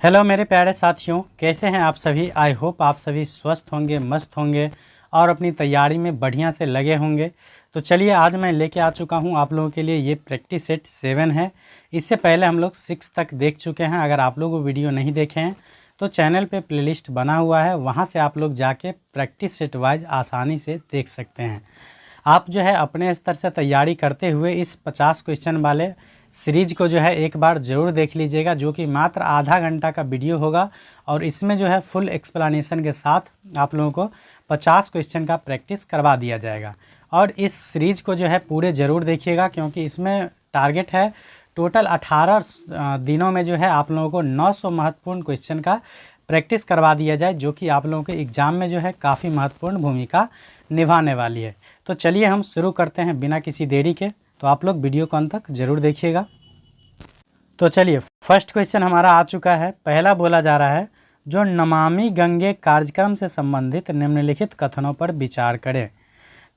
Hello मेरे प्यारे साथियों, कैसे हैं आप सभी। आई होप आप सभी स्वस्थ होंगे, मस्त होंगे और अपनी तैयारी में बढ़िया से लगे होंगे। तो चलिए आज मैं लेके आ चुका हूं आप लोगों के लिए। ये प्रैक्टिस सेट 7 है। इससे पहले हम लोग 6 तक देख चुके हैं। अगर आप लोग वो वीडियो नहीं देखे हैं तो चैनल पे प्लेलिस्ट बना हुआ है, वहाँ से आप लोग जाके प्रैक्टिस सेट वाइज आसानी से देख सकते हैं। आप जो है अपने स्तर से तैयारी करते हुए इस 50 क्वेश्चन वाले सीरीज को जो है एक बार ज़रूर देख लीजिएगा, जो कि मात्र आधा घंटा का वीडियो होगा और इसमें जो है फुल एक्सप्लेनेशन के साथ आप लोगों को 50 क्वेश्चन का प्रैक्टिस करवा दिया जाएगा। और इस सीरीज को जो है पूरे ज़रूर देखिएगा, क्योंकि इसमें टारगेट है टोटल 18 दिनों में जो है आप लोगों को 900 महत्वपूर्ण क्वेश्चन का प्रैक्टिस करवा दिया जाए, जो कि आप लोगों के एग्ज़ाम में जो है काफ़ी महत्वपूर्ण भूमिका निभाने वाली है। तो चलिए हम शुरू करते हैं बिना किसी देरी के। तो आप लोग वीडियो को अंत तक जरूर देखिएगा। तो चलिए फर्स्ट क्वेश्चन हमारा आ चुका है। पहला बोला जा रहा है, जो नमामि गंगे कार्यक्रम से संबंधित निम्नलिखित कथनों पर विचार करें।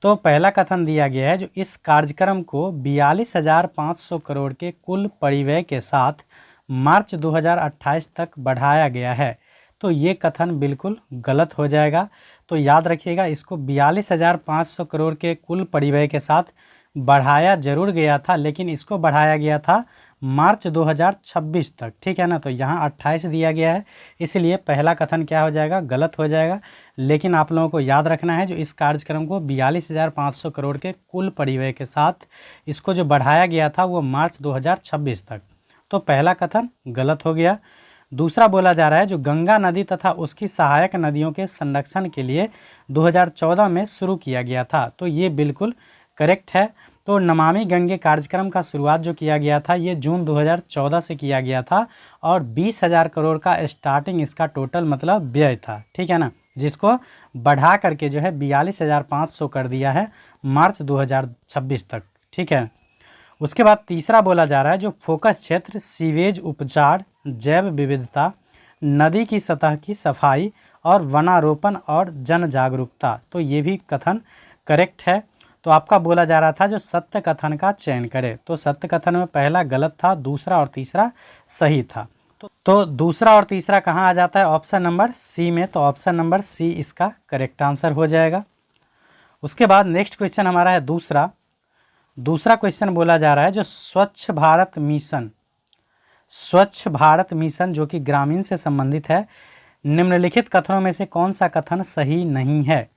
तो पहला कथन दिया गया है, जो इस कार्यक्रम को 42,500 करोड़ के कुल परिव्यय के साथ मार्च 2028 तक बढ़ाया गया है। तो ये कथन बिल्कुल गलत हो जाएगा। तो याद रखिएगा, इसको 42,500 करोड़ के कुल परिव्यय के साथ बढ़ाया जरूर गया था, लेकिन इसको बढ़ाया गया था मार्च 2026 तक। ठीक है ना। तो यहाँ 28 दिया गया है, इसलिए पहला कथन क्या हो जाएगा, गलत हो जाएगा। लेकिन आप लोगों को याद रखना है, जो इस कार्यक्रम को 42,500 करोड़ के कुल परिव्यय के साथ इसको जो बढ़ाया गया था वो मार्च 2026 तक। तो पहला कथन गलत हो गया। दूसरा बोला जा रहा है, जो गंगा नदी तथा उसकी सहायक नदियों के संरक्षण के लिए 2014 में शुरू किया गया था। तो ये बिल्कुल करेक्ट है। तो नमामि गंगे कार्यक्रम का शुरुआत जो किया गया था ये जून 2014 से किया गया था और 20,000 करोड़ का स्टार्टिंग इसका टोटल मतलब व्यय था। ठीक है ना, जिसको बढ़ा करके जो है 42,500 कर दिया है मार्च 2026 तक। ठीक है। उसके बाद तीसरा बोला जा रहा है, जो फोकस क्षेत्र सीवेज उपचार, जैव विविधता, नदी की सतह की सफाई और वनारोपण और जन जागरूकता। तो ये भी कथन करेक्ट है। तो आपका बोला जा रहा था जो सत्य कथन का चयन करे। तो सत्य कथन में पहला गलत था, दूसरा और तीसरा सही था। तो दूसरा और तीसरा कहाँ आ जाता है, ऑप्शन नंबर सी में। तो ऑप्शन नंबर सी इसका करेक्ट आंसर हो जाएगा। उसके बाद नेक्स्ट क्वेश्चन हमारा है दूसरा क्वेश्चन बोला जा रहा है, जो स्वच्छ भारत मिशन जो कि ग्रामीण से संबंधित है, निम्नलिखित कथनों में से कौन सा कथन सही नहीं है।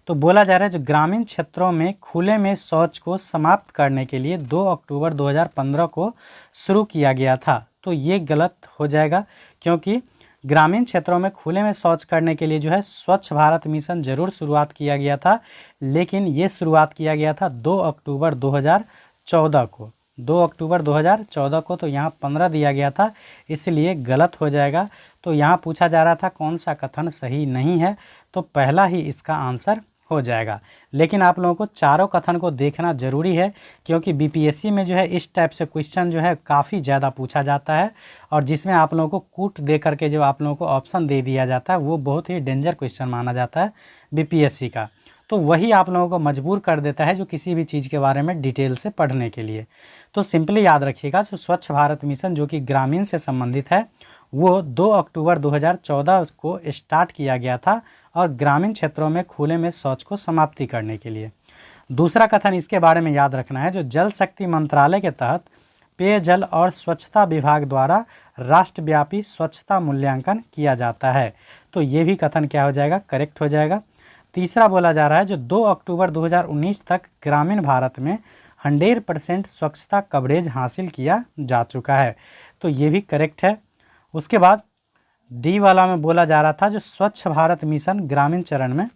तो बोला जा रहा है, जो ग्रामीण क्षेत्रों में खुले में शौच को समाप्त करने के लिए 2 अक्टूबर 2015 को शुरू किया गया था। तो ये गलत हो जाएगा, क्योंकि ग्रामीण क्षेत्रों में खुले में शौच करने के लिए जो है स्वच्छ भारत मिशन जरूर शुरुआत किया गया था, लेकिन ये शुरुआत किया गया था 2 अक्टूबर 2014 को। 2 अक्टूबर 2014 को। तो यहाँ 15 दिया गया था, इसलिए गलत हो जाएगा। तो यहाँ पूछा जा रहा था कौन सा कथन सही नहीं है, तो पहला ही इसका आंसर हो जाएगा। लेकिन आप लोगों को चारों कथन को देखना जरूरी है, क्योंकि बीपीएससी में जो है इस टाइप से क्वेश्चन जो है काफ़ी ज़्यादा पूछा जाता है, और जिसमें आप लोगों को कूट दे करके जो आप लोगों को ऑप्शन दे दिया जाता है वो बहुत ही डेंजर क्वेश्चन माना जाता है बीपीएससी का। तो वही आप लोगों को मजबूर कर देता है जो किसी भी चीज़ के बारे में डिटेल से पढ़ने के लिए। तो सिंपली याद रखिएगा, जो स्वच्छ भारत मिशन जो कि ग्रामीण से संबंधित है वो 2 अक्टूबर 2014 को स्टार्ट किया गया था और ग्रामीण क्षेत्रों में खुले में शौच को समाप्ति करने के लिए। दूसरा कथन इसके बारे में याद रखना है, जो जल शक्ति मंत्रालय के तहत पेयजल और स्वच्छता विभाग द्वारा राष्ट्रव्यापी स्वच्छता मूल्यांकन किया जाता है। तो ये भी कथन क्या हो जाएगा, करेक्ट हो जाएगा। तीसरा बोला जा रहा है, जो 2 अक्टूबर 2019 तक ग्रामीण भारत में 100% स्वच्छता कवरेज हासिल किया जा चुका है। तो ये भी करेक्ट है। उसके बाद डी वाला में बोला जा रहा था, जो स्वच्छ भारत मिशन ग्रामीण चरण में,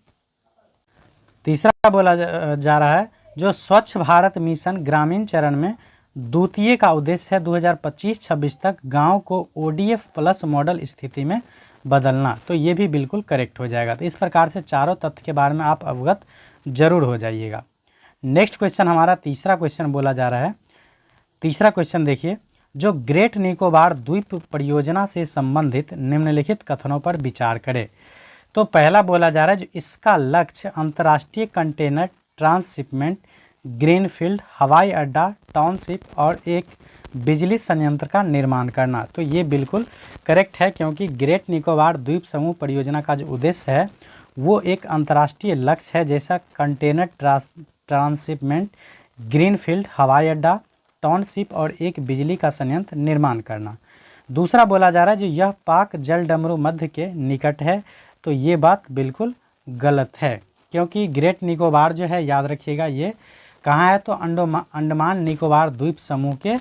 तीसरा बोला जा रहा है, जो स्वच्छ भारत मिशन ग्रामीण चरण में द्वितीय का उद्देश्य है 2025-26 तक गांव को ओडीएफ प्लस मॉडल स्थिति में बदलना। तो ये भी बिल्कुल करेक्ट हो जाएगा। तो इस प्रकार से चारों तथ्य के बारे में आप अवगत जरूर हो जाइएगा। नेक्स्ट क्वेश्चन हमारा तीसरा क्वेश्चन बोला जा रहा है। तीसरा क्वेश्चन देखिए, जो ग्रेट निकोबार द्वीप परियोजना से संबंधित निम्नलिखित कथनों पर विचार करें। तो पहला बोला जा रहा है, जो इसका लक्ष्य अंतर्राष्ट्रीय कंटेनर ट्रांसशिपमेंट, ग्रीनफील्ड, हवाई अड्डा, टाउनशिप और एक बिजली संयंत्र का निर्माण करना। तो ये बिल्कुल करेक्ट है, क्योंकि ग्रेट निकोबार द्वीप समूह परियोजना का जो उद्देश्य है वो एक अंतर्राष्ट्रीय लक्ष्य है, जैसा कंटेनर ट्रांसशिपमेंट, ग्रीनफील्ड हवाई अड्डा, टाउनशिप और एक बिजली का संयंत्र निर्माण करना। दूसरा बोला जा रहा है जो यह पाक जलडमरू मध्य के निकट है। तो ये बात बिल्कुल गलत है, क्योंकि ग्रेट निकोबार जो है याद रखिएगा ये कहाँ है, तो अंडमान निकोबार द्वीप समूह के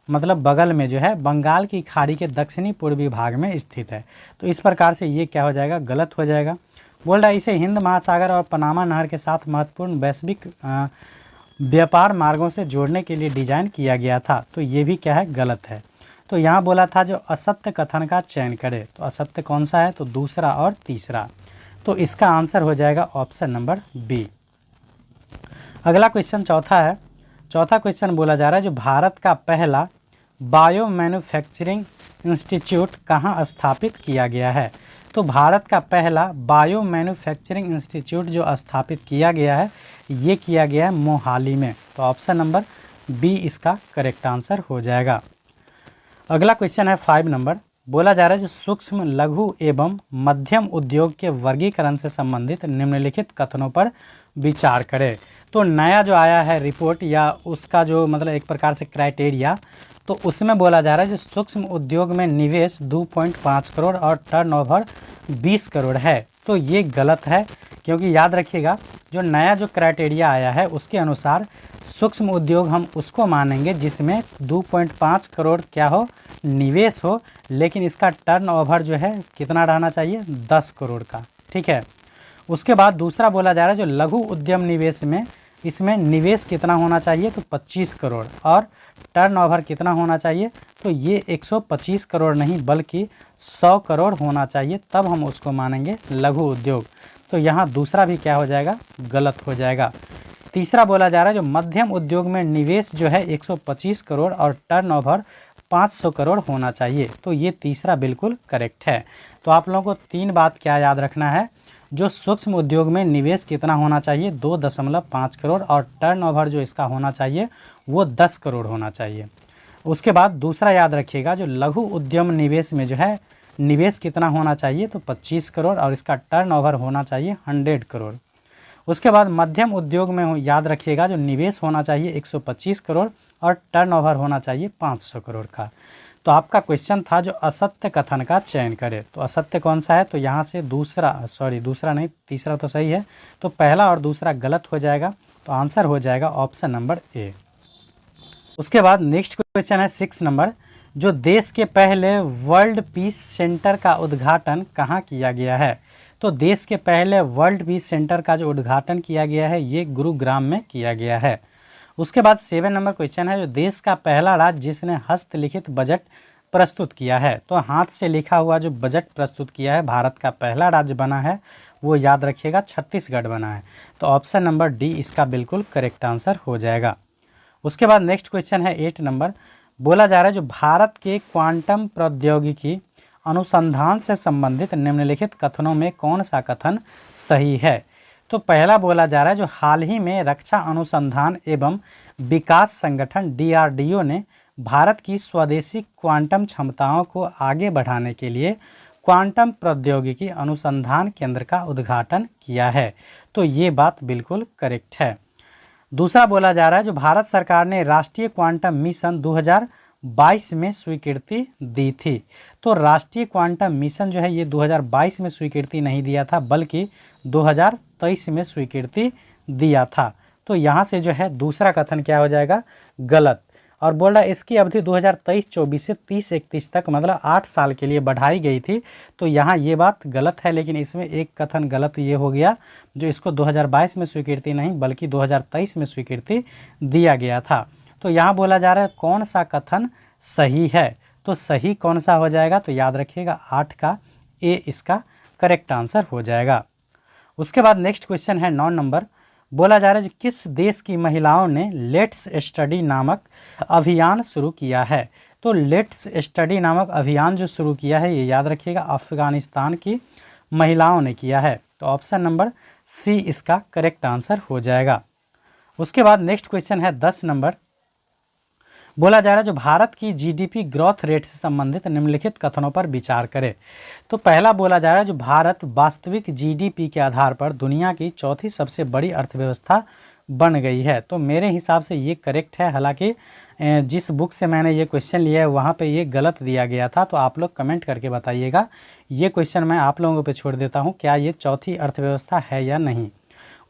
मतलब बगल में जो है बंगाल की खाड़ी के दक्षिणी पूर्वी भाग में स्थित है। तो इस प्रकार से ये क्या हो जाएगा, गलत हो जाएगा। बोल रहा है इसे हिंद महासागर और पनामा नहर के साथ महत्वपूर्ण वैश्विक व्यापार मार्गों से जोड़ने के लिए डिजाइन किया गया था। तो ये भी क्या है, गलत है। तो यहाँ बोला था जो असत्य कथन का चयन करे, तो असत्य कौन सा है, तो दूसरा और तीसरा। तो इसका आंसर हो जाएगा ऑप्शन नंबर बी। अगला क्वेश्चन चौथा है। चौथा क्वेश्चन बोला जा रहा है जो भारत का पहला बायो मैन्युफैक्चरिंग इंस्टीट्यूट कहाँ स्थापित किया गया है। तो भारत का पहला बायो मैन्युफैक्चरिंग इंस्टीट्यूट जो स्थापित किया गया है ये किया गया है मोहाली में। तो ऑप्शन नंबर बी इसका करेक्ट आंसर हो जाएगा। अगला क्वेश्चन है 5 नंबर। बोला जा रहा है जो सूक्ष्म लघु एवं मध्यम उद्योग के वर्गीकरण से संबंधित निम्नलिखित कथनों पर विचार करें। तो नया जो आया है रिपोर्ट या उसका जो मतलब एक प्रकार से क्राइटेरिया, तो उसमें बोला जा रहा है जो सूक्ष्म उद्योग में निवेश 2.5 करोड़ और टर्नओवर 20 करोड़ है। तो ये गलत है, क्योंकि याद रखिएगा जो नया जो क्राइटेरिया आया है उसके अनुसार सूक्ष्म उद्योग हम उसको मानेंगे जिसमें 2.5 करोड़ क्या हो, निवेश हो, लेकिन इसका टर्नओवर जो है कितना रहना चाहिए, 10 करोड़ का। ठीक है। उसके बाद दूसरा बोला जा रहा है जो लघु उद्यम निवेश में इसमें निवेश कितना होना चाहिए, तो 25 करोड़ और टर्नओवर कितना होना चाहिए, तो ये 125 करोड़ नहीं बल्कि 100 करोड़ होना चाहिए, तब हम उसको मानेंगे लघु उद्योग। तो यहाँ दूसरा भी क्या हो जाएगा, गलत हो जाएगा। तीसरा बोला जा रहा है जो मध्यम उद्योग में निवेश जो है 125 करोड़ और टर्नओवर 500 करोड़ होना चाहिए। तो ये तीसरा बिल्कुल करेक्ट है। तो आप लोगों को 3 बात क्या याद रखना है, जो सूक्ष्म उद्योग में निवेश कितना होना चाहिए, 2.5 करोड़ और टर्नओवर जो इसका होना चाहिए वो 10 करोड़ होना चाहिए। उसके बाद दूसरा याद रखिएगा जो लघु उद्यम निवेश में जो है निवेश कितना होना चाहिए, तो 25 करोड़ और इसका टर्नओवर होना चाहिए 100 करोड़। उसके बाद मध्यम उद्योग में याद रखिएगा जो निवेश होना चाहिए 125 करोड़ और टर्नओवर होना चाहिए 500 करोड़ का। तो आपका क्वेश्चन था जो असत्य कथन का चयन करे, तो असत्य कौन सा है, तो यहाँ से दूसरा नहीं तीसरा तो सही है, तो पहला और दूसरा गलत हो जाएगा। तो आंसर हो जाएगा ऑप्शन नंबर ए। उसके बाद नेक्स्ट क्वेश्चन है 6 नंबर। जो देश के पहले वर्ल्ड पीस सेंटर का उद्घाटन कहाँ किया गया है। तो देश के पहले वर्ल्ड पीस सेंटर का जो उद्घाटन किया गया है ये गुरुग्राम में किया गया है। उसके बाद 7 नंबर क्वेश्चन है जो देश का पहला राज्य जिसने हस्तलिखित बजट प्रस्तुत किया है। तो हाथ से लिखा हुआ जो बजट प्रस्तुत किया है भारत का पहला राज्य बना है वो याद रखिएगा छत्तीसगढ़ बना है। तो ऑप्शन नंबर डी इसका बिल्कुल करेक्ट आंसर हो जाएगा। उसके बाद नेक्स्ट क्वेश्चन है 8 नंबर। बोला जा रहा है जो भारत के क्वांटम प्रौद्योगिकी अनुसंधान से संबंधित निम्नलिखित कथनों में कौन सा कथन सही है। तो पहला बोला जा रहा है जो हाल ही में रक्षा अनुसंधान एवं विकास संगठन DRDO ने भारत की स्वदेशी क्वांटम क्षमताओं को आगे बढ़ाने के लिए क्वांटम प्रौद्योगिकी अनुसंधान केंद्र का उद्घाटन किया है। तो ये बात बिल्कुल करेक्ट है। दूसरा बोला जा रहा है जो भारत सरकार ने राष्ट्रीय क्वांटम मिशन 2022 में स्वीकृति दी थी। तो राष्ट्रीय क्वांटम मिशन जो है ये 2022 में स्वीकृति नहीं दिया था बल्कि 2023 में स्वीकृति दिया था। तो यहाँ से जो है दूसरा कथन क्या हो जाएगा, गलत। और बोल रहा है इसकी अवधि 2023-24 से 30-31 तक मतलब 8 साल के लिए बढ़ाई गई थी। तो यहाँ ये बात गलत है, लेकिन इसमें एक कथन गलत ये हो गया जो इसको 2022 में स्वीकृति नहीं बल्कि 2023 में स्वीकृति दिया गया था। तो यहाँ बोला जा रहा है कौन सा कथन सही है, तो सही कौन सा हो जाएगा, तो याद रखिएगा 8 का ए इसका करेक्ट आंसर हो जाएगा। उसके बाद नेक्स्ट क्वेश्चन है 9 नंबर। बोला जा रहा है किस देश की महिलाओं ने लेट्स स्टडी नामक अभियान शुरू किया है। तो लेट्स स्टडी नामक अभियान जो शुरू किया है ये याद रखिएगा अफगानिस्तान की महिलाओं ने किया है। तो ऑप्शन नंबर सी इसका करेक्ट आंसर हो जाएगा। उसके बाद नेक्स्ट क्वेश्चन है 10 नंबर। बोला जा रहा है जो भारत की जीडीपी ग्रोथ रेट से संबंधित निम्नलिखित कथनों पर विचार करे। तो पहला बोला जा रहा है जो भारत वास्तविक जीडीपी के आधार पर दुनिया की चौथी सबसे बड़ी अर्थव्यवस्था बन गई है। तो मेरे हिसाब से ये करेक्ट है। हालांकि जिस बुक से मैंने ये क्वेश्चन लिया है वहाँ पे ये गलत दिया गया था, तो आप लोग कमेंट करके बताइएगा। ये क्वेश्चन मैं आप लोगों पे छोड़ देता हूँ, क्या ये चौथी अर्थव्यवस्था है या नहीं।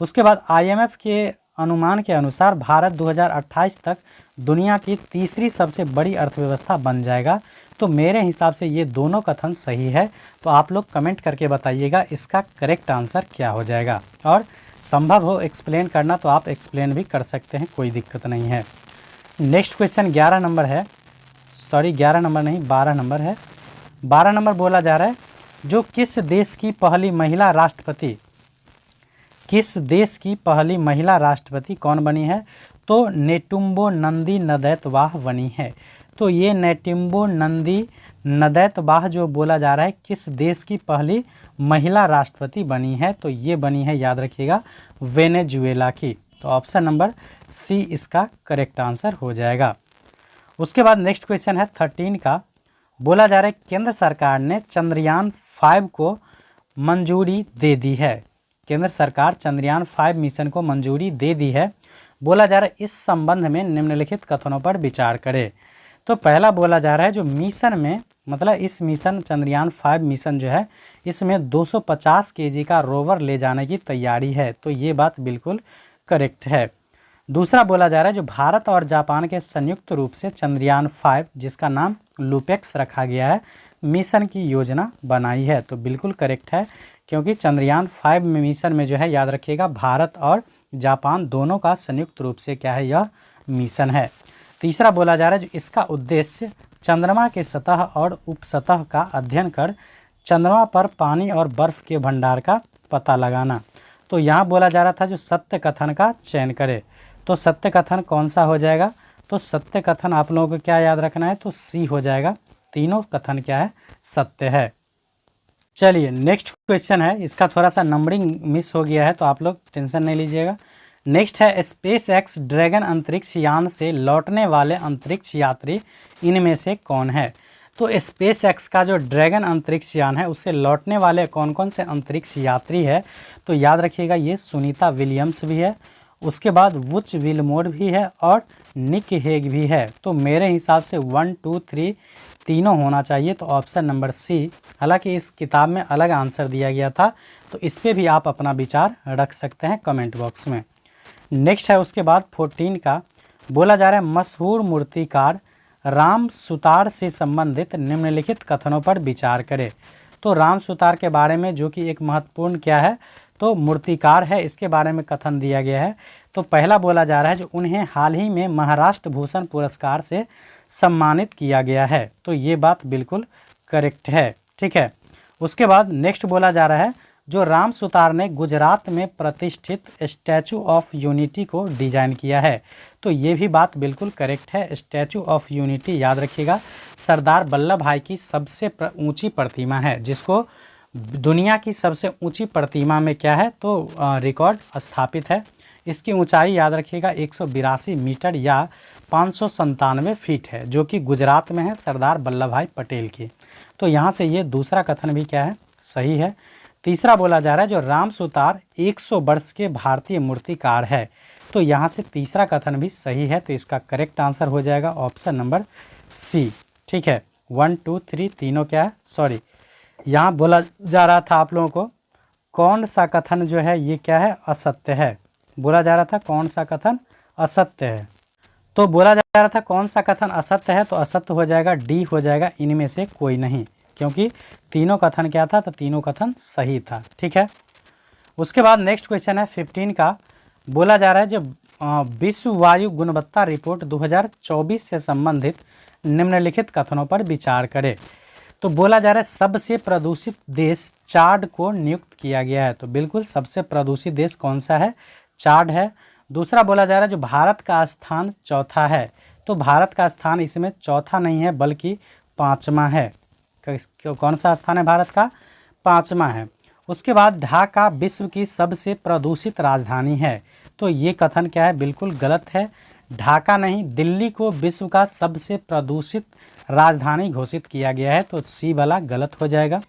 उसके बाद IMF के अनुमान के अनुसार भारत 2028 तक दुनिया की तीसरी सबसे बड़ी अर्थव्यवस्था बन जाएगा। तो मेरे हिसाब से ये दोनों कथन सही है। तो आप लोग कमेंट करके बताइएगा इसका करेक्ट आंसर क्या हो जाएगा। और संभव हो एक्सप्लेन करना तो आप एक्सप्लेन भी कर सकते हैं, कोई दिक्कत नहीं है। नेक्स्ट क्वेश्चन 11 नंबर है, सॉरी 11 नंबर नहीं 12 नंबर है। 12 नंबर बोला जा रहा है जो किस देश की पहली महिला राष्ट्रपति, किस देश की पहली महिला राष्ट्रपति कौन बनी है? तो नेटुम्बो नंदी नदैतवाह बनी है। तो ये नेटुम्बो नंदी नदैतवाह जो बोला जा रहा है किस देश की पहली महिला राष्ट्रपति बनी है? तो ये बनी है, याद रखिएगा, वेनेजुएला की। तो ऑप्शन नंबर सी इसका करेक्ट आंसर हो जाएगा। उसके बाद नेक्स्ट क्वेश्चन है 13 का। बोला जा रहा है केंद्र सरकार ने चंद्रयान 5 को मंजूरी दे दी है। केंद्र सरकार चंद्रयान 5 मिशन को मंजूरी दे दी है। बोला जा रहा है इस संबंध में निम्नलिखित कथनों पर विचार करें। तो पहला बोला जा रहा है जो मिशन में, मतलब इस मिशन चंद्रयान 5 मिशन जो है इसमें 250 केजी का रोवर ले जाने की तैयारी है। तो ये बात बिल्कुल करेक्ट है। दूसरा बोला जा रहा है जो भारत और जापान के संयुक्त रूप से चंद्रयान 5 जिसका नाम लुपेक्स रखा गया है मिशन की योजना बनाई है। तो बिल्कुल करेक्ट है, क्योंकि चंद्रयान 5 मिशन में जो है याद रखिएगा भारत और जापान दोनों का संयुक्त रूप से क्या है यह मिशन है। तीसरा बोला जा रहा है जो इसका उद्देश्य चंद्रमा के सतह और उपसतह का अध्ययन कर चंद्रमा पर पानी और बर्फ के भंडार का पता लगाना। तो यहाँ बोला जा रहा था जो सत्य कथन का चयन करे। तो सत्य कथन कौन सा हो जाएगा? तो सत्य कथन आप लोगों को क्या याद रखना है? तो सी हो जाएगा। तीनों कथन क्या है? सत्य है। चलिए नेक्स्ट क्वेश्चन है, इसका थोड़ा सा नंबरिंग मिस हो गया है तो आप लोग टेंशन नहीं लीजिएगा। नेक्स्ट है स्पेस एक्स ड्रैगन अंतरिक्ष यान से लौटने वाले अंतरिक्ष यात्री इनमें से कौन है? तो स्पेस एक्स का जो ड्रैगन अंतरिक्ष यान है उससे लौटने वाले कौन कौन से अंतरिक्ष यात्री है? तो याद रखिएगा ये सुनीता विलियम्स भी है, उसके बाद वुच विलमोर भी है और निक हेग भी है। तो मेरे हिसाब से 1, 2, 3 तीनों होना चाहिए। तो ऑप्शन नंबर सी। हालांकि इस किताब में अलग आंसर दिया गया था, तो इस पर भी आप अपना विचार रख सकते हैं कमेंट बॉक्स में। नेक्स्ट है उसके बाद 14 का। बोला जा रहा है मशहूर मूर्तिकार राम सुतार से संबंधित निम्नलिखित कथनों पर विचार करें। तो राम सुतार के बारे में जो कि एक महत्वपूर्ण क्या है तो मूर्तिकार है, इसके बारे में कथन दिया गया है। तो पहला बोला जा रहा है जो उन्हें हाल ही में महाराष्ट्र भूषण पुरस्कार से सम्मानित किया गया है। तो ये बात बिल्कुल करेक्ट है, ठीक है। उसके बाद नेक्स्ट बोला जा रहा है जो राम सुतार ने गुजरात में प्रतिष्ठित स्टैचू ऑफ यूनिटी को डिजाइन किया है। तो ये भी बात बिल्कुल करेक्ट है। स्टैचू ऑफ यूनिटी याद रखिएगा सरदार वल्लभ भाई की सबसे ऊंची प्रतिमा है, जिसको दुनिया की सबसे ऊंची प्रतिमा में क्या है तो रिकॉर्ड स्थापित है। इसकी ऊंचाई याद रखिएगा 182 मीटर या 597 फीट है, जो कि गुजरात में है सरदार वल्लभ भाई पटेल की। तो यहाँ से ये दूसरा कथन भी क्या है सही है। तीसरा बोला जा रहा है जो राम सुतार 100 वर्ष के भारतीय मूर्तिकार है। तो यहाँ से तीसरा कथन भी सही है। तो इसका करेक्ट आंसर हो जाएगा ऑप्शन नंबर सी, ठीक है। 1, 2, 3 तीनों क्या है, सॉरी यहाँ बोला जा रहा था आप लोगों को कौन सा कथन जो है ये क्या है असत्य है। बोला जा रहा था कौन सा कथन असत्य है। तो बोला जा रहा था कौन सा कथन असत्य है, तो असत्य हो जाएगा डी हो जाएगा, इनमें से कोई नहीं, क्योंकि तीनों कथन क्या था तो तीनों कथन सही था, ठीक है। उसके बाद नेक्स्ट क्वेश्चन है 15 का। बोला जा रहा है जब विश्व वायु गुणवत्ता रिपोर्ट 2024 से संबंधित निम्नलिखित कथनों पर विचार करें। तो बोला जा रहा है सबसे प्रदूषित देश चाड को नियुक्त किया गया है। तो बिल्कुल सबसे प्रदूषित देश कौन सा है, चाड है। दूसरा बोला जा रहा है जो भारत का स्थान चौथा है। तो भारत का स्थान इसमें चौथा नहीं है बल्कि 5वां है। कौन सा स्थान है भारत का, 5वां है। उसके बाद ढाका विश्व की सबसे प्रदूषित राजधानी है। तो ये कथन क्या है बिल्कुल गलत है। ढाका नहीं, दिल्ली को विश्व का सबसे प्रदूषित राजधानी घोषित किया गया है, तो सी वाला गलत हो जाएगा।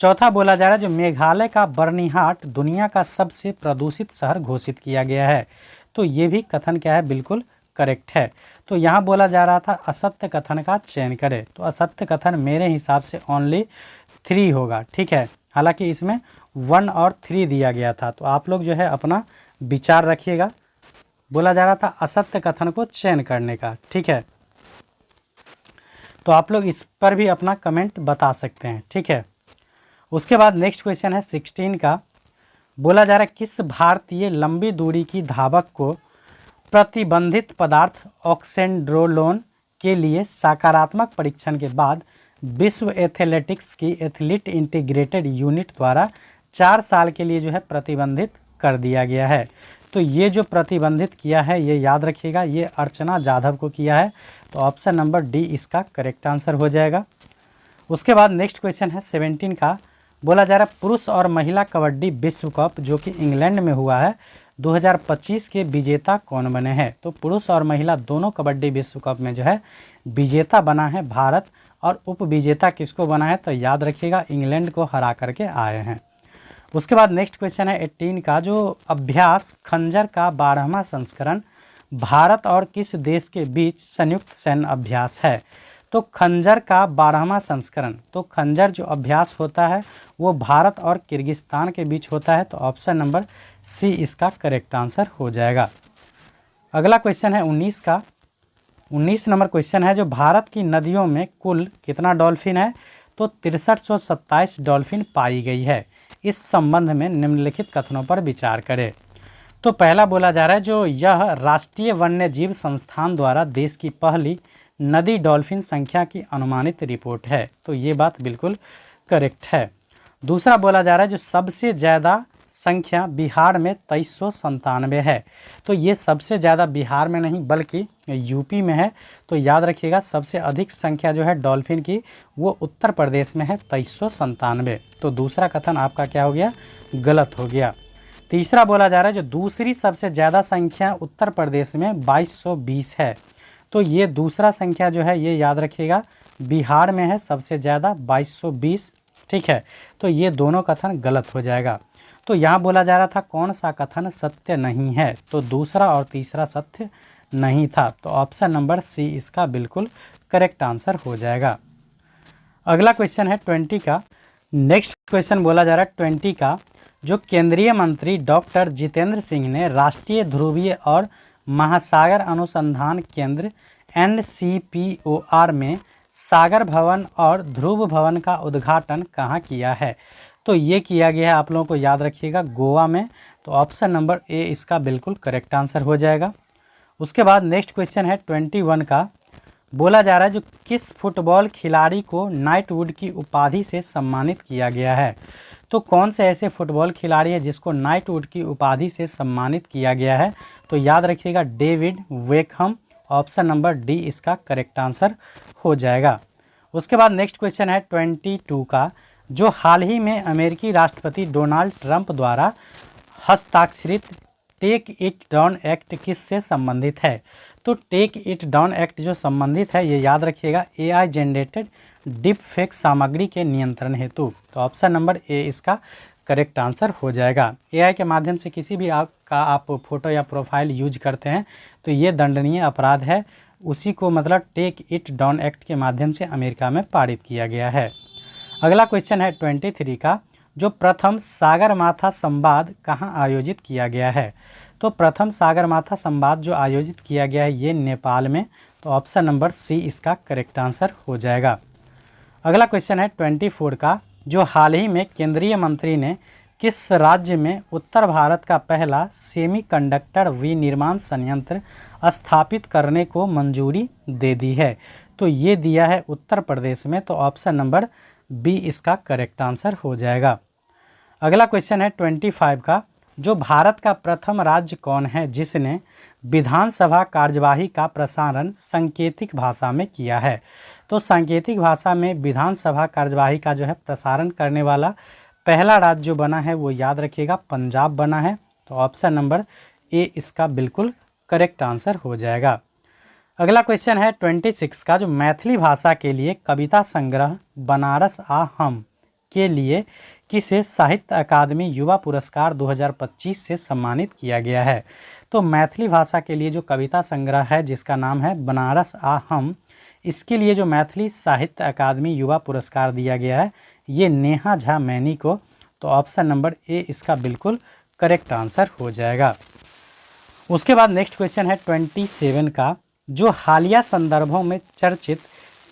चौथा बोला जा रहा है जो मेघालय का बर्निहाट दुनिया का सबसे प्रदूषित शहर घोषित किया गया है, तो ये भी कथन क्या है, बिल्कुल करेक्ट है। तो यहाँ बोला जा रहा था असत्य कथन का चयन करें, तो असत्य कथन मेरे हिसाब से ओनली 3 होगा, ठीक है। हालांकि इसमें 1 और 3 दिया गया था, तो आप लोग जो है अपना विचार रखिएगा। बोला जा रहा था असत्य कथन को चयन करने का, ठीक है। तो आप लोग इस पर भी अपना कमेंट बता सकते हैं, ठीक है। उसके बाद नेक्स्ट क्वेश्चन है 16 का। बोला जा रहा है किस भारतीय लंबी दूरी की धावक को प्रतिबंधित पदार्थ ऑक्सेंड्रोलोन के लिए सकारात्मक परीक्षण के बाद विश्व एथलेटिक्स की एथलीट इंटीग्रेटेड यूनिट द्वारा 4 साल के लिए जो है प्रतिबंधित कर दिया गया है। तो ये जो प्रतिबंधित किया है ये याद रखिएगा, ये अर्चना जाधव को किया है, तो ऑप्शन नंबर डी इसका करेक्ट आंसर हो जाएगा। उसके बाद नेक्स्ट क्वेश्चन है 17 का। बोला जा रहा है पुरुष और महिला कबड्डी विश्व कप जो कि इंग्लैंड में हुआ है 2025 के विजेता कौन बने हैं। तो पुरुष और महिला दोनों कबड्डी विश्व कप में जो है विजेता बना है भारत, और उप विजेता किसको बना है, तो याद रखिएगा इंग्लैंड को हरा करके आए हैं। उसके बाद नेक्स्ट क्वेश्चन है 18 का। जो अभ्यास खंजर का 12वां संस्करण भारत और किस देश के बीच संयुक्त सैन्य अभ्यास है। तो खंजर का 12वां संस्करण, तो खंजर जो अभ्यास होता है वो भारत और किर्गिस्तान के बीच होता है, तो ऑप्शन नंबर सी इसका करेक्ट आंसर हो जाएगा। अगला क्वेश्चन है 19 का। 19 नंबर क्वेश्चन है जो भारत की नदियों में कुल कितना डॉल्फिन है, तो 6327 डॉल्फिन पाई गई है। इस संबंध में निम्नलिखित कथनों पर विचार करें। तो पहला बोला जा रहा है जो यह राष्ट्रीय वन्यजीव संस्थान द्वारा देश की पहली नदी डॉल्फिन संख्या की अनुमानित रिपोर्ट है, तो ये बात बिल्कुल करेक्ट है। दूसरा बोला जा रहा है जो सबसे ज़्यादा संख्या बिहार में 2397 है, तो ये सबसे ज़्यादा बिहार में नहीं बल्कि यूपी में है, तो याद रखिएगा सबसे अधिक संख्या जो है डॉल्फिन की वो उत्तर प्रदेश में है 2397, तो दूसरा कथन आपका क्या हो गया, गलत हो गया। तीसरा बोला जा रहा है जो दूसरी सबसे ज़्यादा संख्या उत्तर प्रदेश में 2220 है, तो ये दूसरा संख्या जो है ये याद रखिएगा बिहार में है सबसे ज़्यादा 2220, ठीक है। तो ये दोनों कथन गलत हो जाएगा। तो यहाँ बोला जा रहा था कौन सा कथन सत्य नहीं है, तो दूसरा और तीसरा सत्य नहीं था, तो ऑप्शन नंबर सी इसका बिल्कुल करेक्ट आंसर हो जाएगा। अगला क्वेश्चन है 20 का। नेक्स्ट क्वेश्चन बोला जा रहा है 20 का। जो केंद्रीय मंत्री डॉक्टर जितेंद्र सिंह ने राष्ट्रीय ध्रुवीय और महासागर अनुसंधान केंद्र NCPOR में सागर भवन और ध्रुव भवन का उद्घाटन कहाँ किया है, तो ये किया गया है आप लोगों को याद रखिएगा गोवा में, तो ऑप्शन नंबर ए इसका बिल्कुल करेक्ट आंसर हो जाएगा। उसके बाद नेक्स्ट क्वेश्चन है 21 का। बोला जा रहा है जो किस फुटबॉल खिलाड़ी को नाइटवुड की उपाधि से सम्मानित किया गया है, तो कौन से ऐसे फुटबॉल खिलाड़ी है जिसको नाइटवुड की उपाधि से सम्मानित किया गया है, तो याद रखिएगा डेविड वेकहम, ऑप्शन नंबर डी इसका करेक्ट आंसर हो जाएगा। उसके बाद नेक्स्ट क्वेश्चन है 22 का। जो हाल ही में अमेरिकी राष्ट्रपति डोनाल्ड ट्रंप द्वारा हस्ताक्षरित टेक इट डाउन एक्ट किससे संबंधित है, तो टेक इट डाउन एक्ट जो संबंधित है ये याद रखिएगा AI जनरेटेड डिप फेक सामग्री के नियंत्रण हेतु, तो ऑप्शन नंबर ए इसका करेक्ट आंसर हो जाएगा। AI के माध्यम से किसी भी आप फोटो या प्रोफाइल यूज करते हैं तो ये दंडनीय अपराध है, उसी को मतलब टेक इट डाउन एक्ट के माध्यम से अमेरिका में पारित किया गया है। अगला क्वेश्चन है 23 का। जो प्रथम सागरमाथा संवाद कहाँ आयोजित किया गया है, तो प्रथम सागरमाथा संवाद जो आयोजित किया गया है ये नेपाल में, तो ऑप्शन नंबर सी इसका करेक्ट आंसर हो जाएगा। अगला क्वेश्चन है 24 का। जो हाल ही में केंद्रीय मंत्री ने किस राज्य में उत्तर भारत का पहला सेमीकंडक्टर विनिर्माण संयंत्र स्थापित करने को मंजूरी दे दी है, तो ये दिया है उत्तर प्रदेश में, तो ऑप्शन नंबर बी इसका करेक्ट आंसर हो जाएगा। अगला क्वेश्चन है 25 का। जो भारत का प्रथम राज्य कौन है जिसने विधानसभा कार्यवाही का प्रसारण सांकेतिक भाषा में किया है, तो सांकेतिक भाषा में विधानसभा कार्यवाही का जो है प्रसारण करने वाला पहला राज्य जो बना है वो याद रखिएगा पंजाब बना है, तो ऑप्शन नंबर ए इसका बिल्कुल करेक्ट आंसर हो जाएगा। अगला क्वेश्चन है 26 का, जो मैथिली भाषा के लिए कविता संग्रह बनारस आ हम के लिए किसे साहित्य अकादमी युवा पुरस्कार 2025 से सम्मानित किया गया है। तो मैथिली भाषा के लिए जो कविता संग्रह है जिसका नाम है बनारस आ हम, इसके लिए जो मैथिली साहित्य अकादमी युवा पुरस्कार दिया गया है ये नेहा झा मैनी को। तो ऑप्शन नंबर ए इसका बिल्कुल करेक्ट आंसर हो जाएगा। उसके बाद नेक्स्ट क्वेश्चन है 27 का, जो हालिया संदर्भों में चर्चित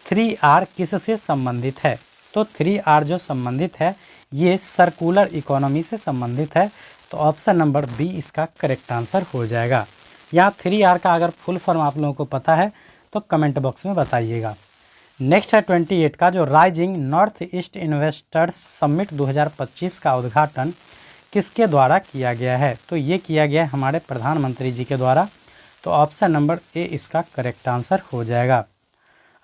3R किससे संबंधित है। तो 3R जो संबंधित है ये सर्कुलर इकोनॉमी से संबंधित है। तो ऑप्शन नंबर बी इसका करेक्ट आंसर हो जाएगा। यहाँ 3R का अगर फुल फॉर्म आप लोगों को पता है तो कमेंट बॉक्स में बताइएगा। नेक्स्ट है 28 का, जो rising north east investors summit 2025 का उद्घाटन किसके द्वारा किया गया है। तो ये किया गया है हमारे प्रधानमंत्री जी के द्वारा। तो ऑप्शन नंबर ए इसका करेक्ट आंसर हो जाएगा।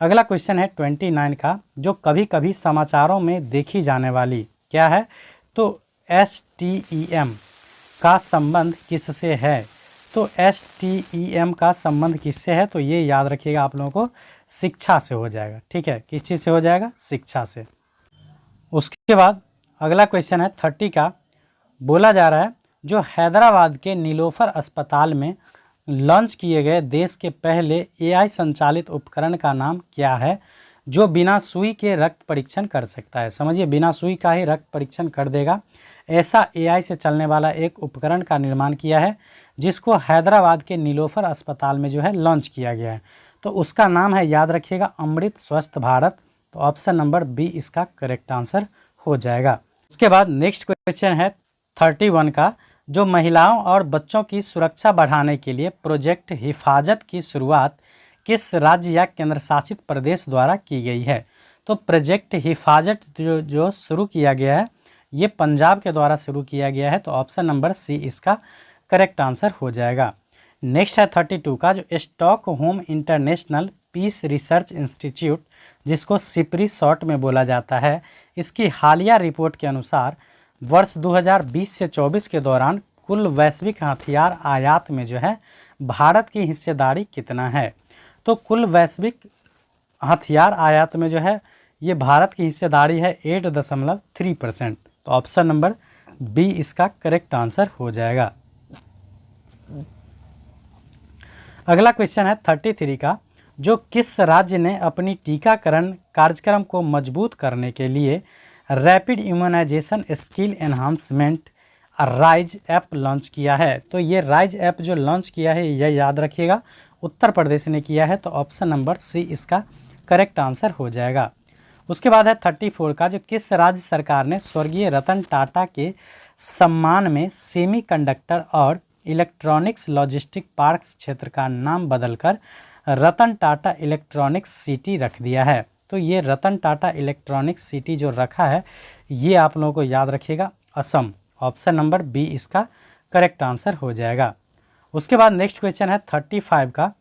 अगला क्वेश्चन है 29 का, जो कभी कभी समाचारों में देखी जाने वाली क्या है। तो STEM का संबंध किससे है। तो STEM का संबंध किससे है, तो ये याद रखिएगा आप लोगों को शिक्षा से हो जाएगा। ठीक है, किस चीज़ से हो जाएगा, शिक्षा से। उसके बाद अगला क्वेश्चन है 30 का, बोला जा रहा है जो हैदराबाद के नीलोफर अस्पताल में लॉन्च किए गए देश के पहले AI संचालित उपकरण का नाम क्या है, जो बिना सुई के रक्त परीक्षण कर सकता है। समझिए, बिना सुई का ही रक्त परीक्षण कर देगा, ऐसा AI से चलने वाला एक उपकरण का निर्माण किया है जिसको हैदराबाद के नीलोफर अस्पताल में जो है लॉन्च किया गया है। तो उसका नाम है, याद रखिएगा, अमृत स्वस्थ भारत। तो ऑप्शन नंबर बी इसका करेक्ट आंसर हो जाएगा। उसके बाद नेक्स्ट क्वेश्चन है 31 का, जो महिलाओं और बच्चों की सुरक्षा बढ़ाने के लिए प्रोजेक्ट हिफाजत की शुरुआत किस राज्य या केंद्र शासित प्रदेश द्वारा की गई है। तो प्रोजेक्ट हिफाजत जो शुरू किया गया है ये पंजाब के द्वारा शुरू किया गया है। तो ऑप्शन नंबर सी इसका करेक्ट आंसर हो जाएगा। नेक्स्ट है 32 का, जो Stockholm International Peace Research Institute जिसको सिपरी शॉर्ट में बोला जाता है, इसकी हालिया रिपोर्ट के अनुसार वर्ष 2020 से 24 के दौरान कुल वैश्विक हथियार आयात में जो है भारत की हिस्सेदारी कितना है। तो कुल वैश्विक हथियार आयात में जो है ये भारत की हिस्सेदारी है 8.3%। तो ऑप्शन नंबर बी इसका करेक्ट आंसर हो जाएगा। अगला क्वेश्चन है 33 का, जो किस राज्य ने अपनी टीकाकरण कार्यक्रम को मजबूत करने के लिए rapid immunisation skill enhancement RISE app launch किया है। तो ये राइज ऐप जो लॉन्च किया है यह याद रखिएगा उत्तर प्रदेश ने किया है। तो ऑप्शन नंबर सी इसका करेक्ट आंसर हो जाएगा। उसके बाद है 34 का, जो किस राज्य सरकार ने स्वर्गीय रतन टाटा के सम्मान में सेमीकंडक्टर और इलेक्ट्रॉनिक्स लॉजिस्टिक पार्क्स क्षेत्र का नाम बदलकर रतन टाटा इलेक्ट्रॉनिक्स सिटी रख दिया है। तो ये रतन टाटा इलेक्ट्रॉनिक्स सिटी जो रखा है ये आप लोगों को याद रखिएगा असम। ऑप्शन नंबर बी इसका करेक्ट आंसर हो जाएगा। उसके बाद नेक्स्ट क्वेश्चन है 35 का।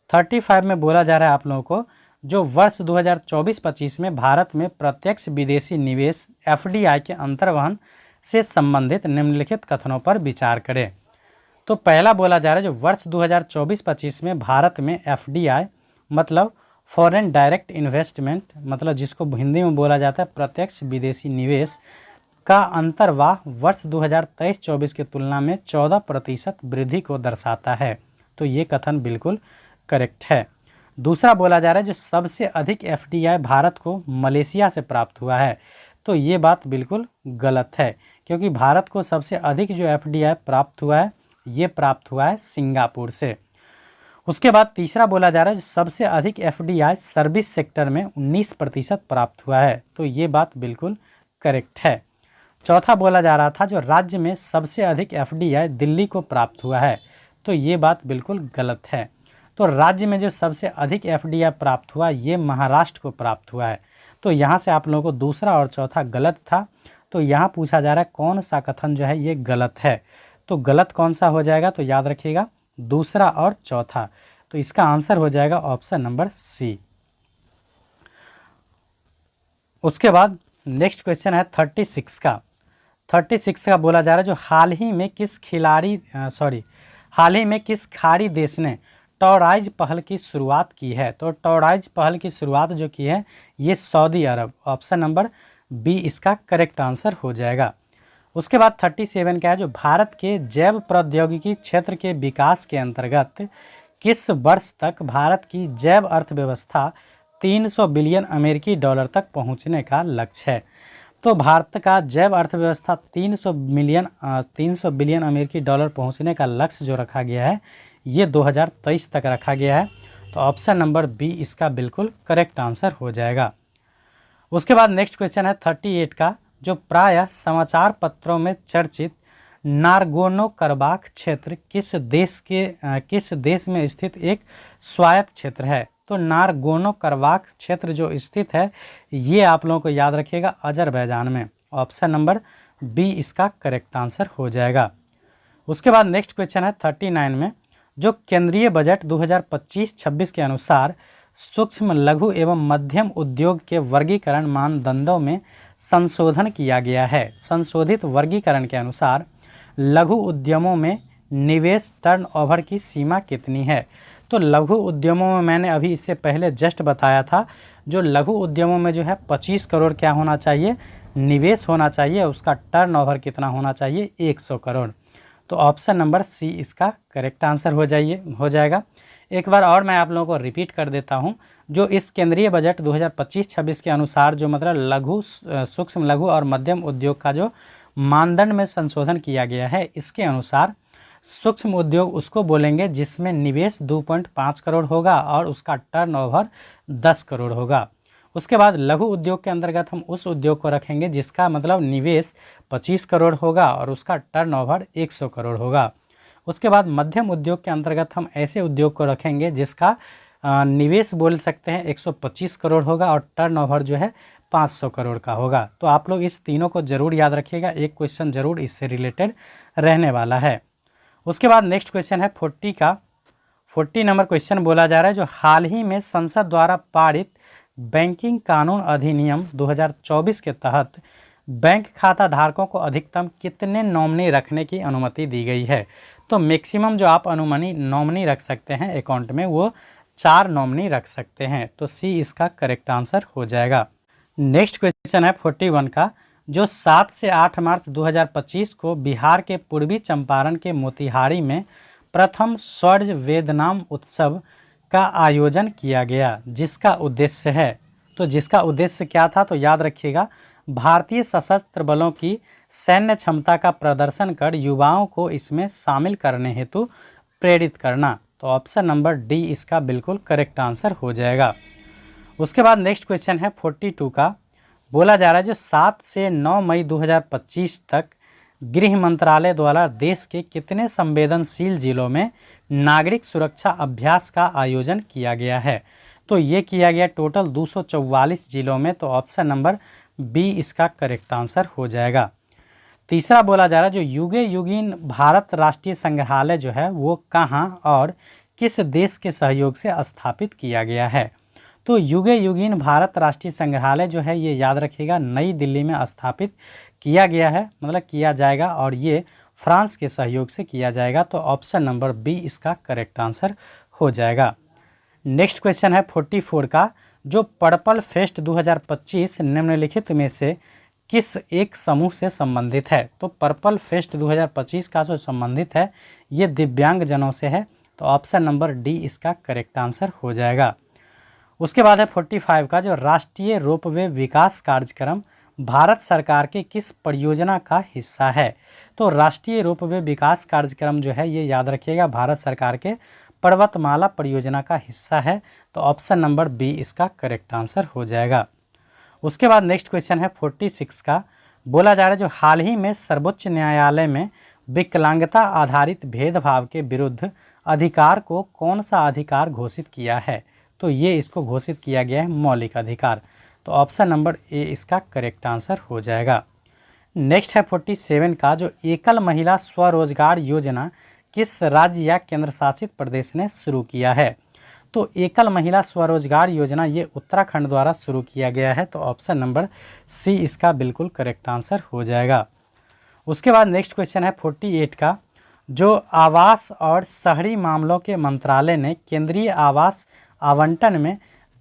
35 में बोला जा रहा है आप लोगों को, जो वर्ष 2024-25 में भारत में प्रत्यक्ष विदेशी निवेश FDI के अंतर्वहन से संबंधित निम्नलिखित कथनों पर विचार करें। तो पहला बोला जा रहा है, जो वर्ष 2024-25 में भारत में FDI मतलब फॉरेन डायरेक्ट इन्वेस्टमेंट, मतलब जिसको हिंदी में बोला जाता है प्रत्यक्ष विदेशी निवेश का अंतर्वाह वर्ष 2023-24 की तुलना में 14% वृद्धि को दर्शाता है। तो ये कथन बिल्कुल करेक्ट है। दूसरा बोला जा रहा है, जो सबसे अधिक FDI भारत को मलेशिया से प्राप्त हुआ है। तो ये बात बिल्कुल गलत है, क्योंकि भारत को सबसे अधिक जो FDI प्राप्त हुआ है ये प्राप्त हुआ है सिंगापुर से। उसके बाद तीसरा बोला जा रहा है, जो सबसे अधिक FDI सर्विस सेक्टर में 19% प्राप्त हुआ है। तो ये बात बिल्कुल करेक्ट है। चौथा बोला जा रहा था, जो राज्य में सबसे अधिक FDI दिल्ली को प्राप्त हुआ है। तो ये बात बिल्कुल गलत है। तो राज्य में जो सबसे अधिक FDI प्राप्त हुआ ये महाराष्ट्र को प्राप्त हुआ है। तो यहाँ से आप लोगों को दूसरा और चौथा गलत था। तो यहाँ पूछा जा रहा है कौन सा कथन जो है ये गलत है। तो गलत कौन सा हो जाएगा, तो याद रखिएगा दूसरा और चौथा। तो इसका आंसर हो जाएगा ऑप्शन नंबर सी। उसके बाद नेक्स्ट क्वेश्चन है 36 का। 36 का बोला जा रहा है, जो हाल ही में हाल ही में किस खाड़ी देश ने टॉराइज पहल की शुरुआत की है? तो टॉराइज पहल की शुरुआत जो की है ये सऊदी अरब। ऑप्शन नंबर बी इसका करेक्ट आंसर हो जाएगा। उसके बाद 37 का है, जो भारत के जैव प्रौद्योगिकी क्षेत्र के विकास के अंतर्गत किस वर्ष तक भारत की जैव अर्थव्यवस्था 300 बिलियन अमेरिकी डॉलर तक पहुंचने का लक्ष्य है? तो भारत का जैव अर्थव्यवस्था 300 बिलियन अमेरिकी डॉलर पहुंचने का लक्ष्य जो रखा गया है ये 2023 तक रखा गया है। तो ऑप्शन नंबर बी इसका बिल्कुल करेक्ट आंसर हो जाएगा। उसके बाद नेक्स्ट क्वेश्चन है 38 का, जो प्रायः समाचार पत्रों में चर्चित नारगोनो कराबाख क्षेत्र किस देश में स्थित एक स्वायत्त क्षेत्र है? तो नारगोनो कराबाख क्षेत्र जो स्थित है ये आप लोगों को याद रखिएगा अजरबैजान में। ऑप्शन नंबर बी इसका करेक्ट आंसर हो जाएगा। उसके बाद नेक्स्ट क्वेश्चन है 39 में, जो केंद्रीय बजट 2025-26 के अनुसार सूक्ष्म लघु एवं मध्यम उद्योग के वर्गीकरण मानदंडों में संशोधन किया गया है। संशोधित वर्गीकरण के अनुसार लघु उद्यमों में निवेश टर्नओवर की सीमा कितनी है? तो लघु उद्यमों में मैंने अभी इससे पहले जस्ट बताया था, जो लघु उद्यमों में जो है 25 करोड़ क्या होना चाहिए, निवेश होना चाहिए। उसका टर्नओवर कितना होना चाहिए? 100 करोड़। तो ऑप्शन नंबर सी इसका करेक्ट आंसर हो जाएगा। एक बार और मैं आप लोगों को रिपीट कर देता हूं, जो इस केंद्रीय बजट 2025-26 के अनुसार जो मतलब सूक्ष्म लघु और मध्यम उद्योग का जो मानदंड में संशोधन किया गया है, इसके अनुसार सूक्ष्म उद्योग उसको बोलेंगे जिसमें निवेश 2.5 करोड़ होगा और उसका टर्नओवर 10 करोड़ होगा। उसके बाद लघु उद्योग के अंतर्गत हम उस उद्योग को रखेंगे जिसका मतलब निवेश 25 करोड़ होगा और उसका टर्नओवर 100 करोड़ होगा। उसके बाद मध्यम उद्योग के अंतर्गत हम ऐसे उद्योग को रखेंगे जिसका निवेश बोल सकते हैं 125 करोड़ होगा और टर्नओवर जो है 500 करोड़ का होगा। तो आप लोग इस तीनों को जरूर याद रखिएगा, एक क्वेश्चन जरूर इससे रिलेटेड रहने वाला है। उसके बाद नेक्स्ट क्वेश्चन है 40 नंबर क्वेश्चन बोला जा रहा है, जो हाल ही में संसद द्वारा पारित बैंकिंग कानून अधिनियम 2024 के तहत बैंक खाता धारकों को अधिकतम कितने नॉमिनी रखने की अनुमति दी गई है? तो मैक्सिमम जो आप नॉमिनी रख सकते हैं अकाउंट में वो 4 नॉमिनी रख सकते हैं। तो सी इसका करेक्ट आंसर हो जाएगा। नेक्स्ट क्वेश्चन है 41 का, जो 7 से 8 मार्च 2025 को बिहार के पूर्वी चंपारण के मोतिहारी में प्रथम स्वर्ण वेदनाम उत्सव का आयोजन किया गया, जिसका उद्देश्य क्या था? तो याद रखिएगा, भारतीय सशस्त्र बलों की सैन्य क्षमता का प्रदर्शन कर युवाओं को इसमें शामिल करने हेतु प्रेरित करना। तो ऑप्शन नंबर डी इसका बिल्कुल करेक्ट आंसर हो जाएगा। उसके बाद नेक्स्ट क्वेश्चन है 42 का, बोला जा रहा है जो 7 से 9 मई 2025 तक गृह मंत्रालय द्वारा देश के कितने संवेदनशील जिलों में नागरिक सुरक्षा अभ्यास का आयोजन किया गया है? तो ये किया गया टोटल 244 जिलों में। तो ऑप्शन नंबर बी इसका करेक्ट आंसर हो जाएगा। तीसरा बोला जा रहा है जो युगे युगीन भारत राष्ट्रीय संग्रहालय जो है वो कहाँ और किस देश के सहयोग से स्थापित किया गया है? तो युगे युगीन भारत राष्ट्रीय संग्रहालय जो है ये याद रखिएगा नई दिल्ली में स्थापित किया गया है, मतलब किया जाएगा, और ये फ्रांस के सहयोग से किया जाएगा। तो ऑप्शन नंबर बी इसका करेक्ट आंसर हो जाएगा। नेक्स्ट क्वेश्चन है 44 का, जो पर्पल फेस्ट 2025 निम्नलिखित में से किस एक समूह से संबंधित है? तो पर्पल फेस्ट 2025 का जो संबंधित है ये दिव्यांग जनों से है। तो ऑप्शन नंबर डी इसका करेक्ट आंसर हो जाएगा। उसके बाद है 45 का, जो राष्ट्रीय रोपवे विकास कार्यक्रम भारत सरकार के किस परियोजना का हिस्सा है? तो राष्ट्रीय रोपवे विकास कार्यक्रम जो है ये याद रखिएगा भारत सरकार के पर्वतमाला परियोजना का हिस्सा है। तो ऑप्शन नंबर बी इसका करेक्ट आंसर हो जाएगा। उसके बाद नेक्स्ट क्वेश्चन है 46 का, बोला जा रहा है जो हाल ही में सर्वोच्च न्यायालय में विकलांगता आधारित भेदभाव के विरुद्ध अधिकार को कौन सा अधिकार घोषित किया है? तो ये इसको घोषित किया गया है मौलिक अधिकार। तो ऑप्शन नंबर ए इसका करेक्ट आंसर हो जाएगा। नेक्स्ट है 47 का, जो एकल महिला स्वरोजगार योजना किस राज्य या केंद्र शासित प्रदेश ने शुरू किया है? तो एकल महिला स्वरोजगार योजना ये उत्तराखंड द्वारा शुरू किया गया है। तो ऑप्शन नंबर सी इसका बिल्कुल करेक्ट आंसर हो जाएगा। उसके बाद नेक्स्ट क्वेश्चन है 48 का, जो आवास और शहरी मामलों के मंत्रालय ने केंद्रीय आवास आवंटन में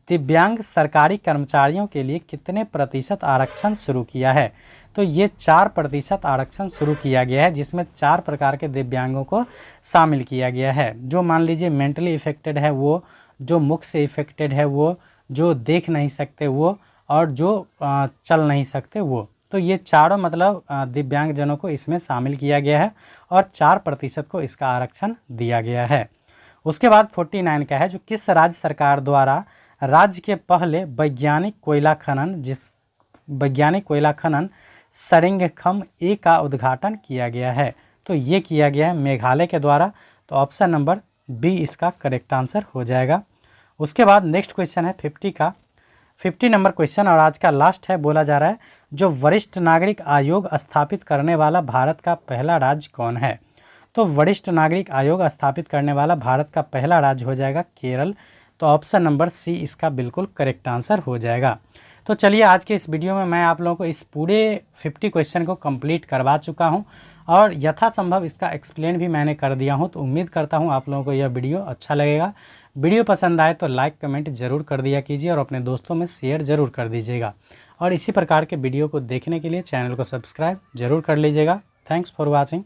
दिव्यांग सरकारी कर्मचारियों के लिए कितने प्रतिशत आरक्षण शुरू किया है? तो ये 4% आरक्षण शुरू किया गया है, जिसमें 4 प्रकार के दिव्यांगों को शामिल किया गया है। जो मान लीजिए मेंटली इफेक्टेड है वो, जो मुख से इफेक्टेड है वो, जो देख नहीं सकते वो, और जो चल नहीं सकते वो। तो ये चारों मतलब दिव्यांगजनों को इसमें शामिल किया गया है और 4% को इसका आरक्षण दिया गया है। उसके बाद 49 का है, जो किस राज्य सरकार द्वारा राज्य के पहले वैज्ञानिक कोयला खनन सरिंगखम ए का उद्घाटन किया गया है? तो ये किया गया है मेघालय के द्वारा। तो ऑप्शन नंबर बी इसका करेक्ट आंसर हो जाएगा। उसके बाद नेक्स्ट क्वेश्चन है 50 नंबर क्वेश्चन, और आज का लास्ट है। बोला जा रहा है, जो वरिष्ठ नागरिक आयोग स्थापित करने वाला भारत का पहला राज्य कौन है? तो वरिष्ठ नागरिक आयोग स्थापित करने वाला भारत का पहला राज्य हो जाएगा केरल। तो ऑप्शन नंबर सी इसका बिल्कुल करेक्ट आंसर हो जाएगा। तो चलिए, आज के इस वीडियो में मैं आप लोगों को इस पूरे 50 क्वेश्चन को कंप्लीट करवा चुका हूं और यथासंभव इसका एक्सप्लेन भी मैंने कर दिया हूं। तो उम्मीद करता हूं आप लोगों को यह वीडियो अच्छा लगेगा। वीडियो पसंद आए तो लाइक कमेंट ज़रूर कर दिया कीजिए और अपने दोस्तों में शेयर ज़रूर कर दीजिएगा। और इसी प्रकार के वीडियो को देखने के लिए चैनल को सब्सक्राइब ज़रूर कर लीजिएगा। Thanks for watching.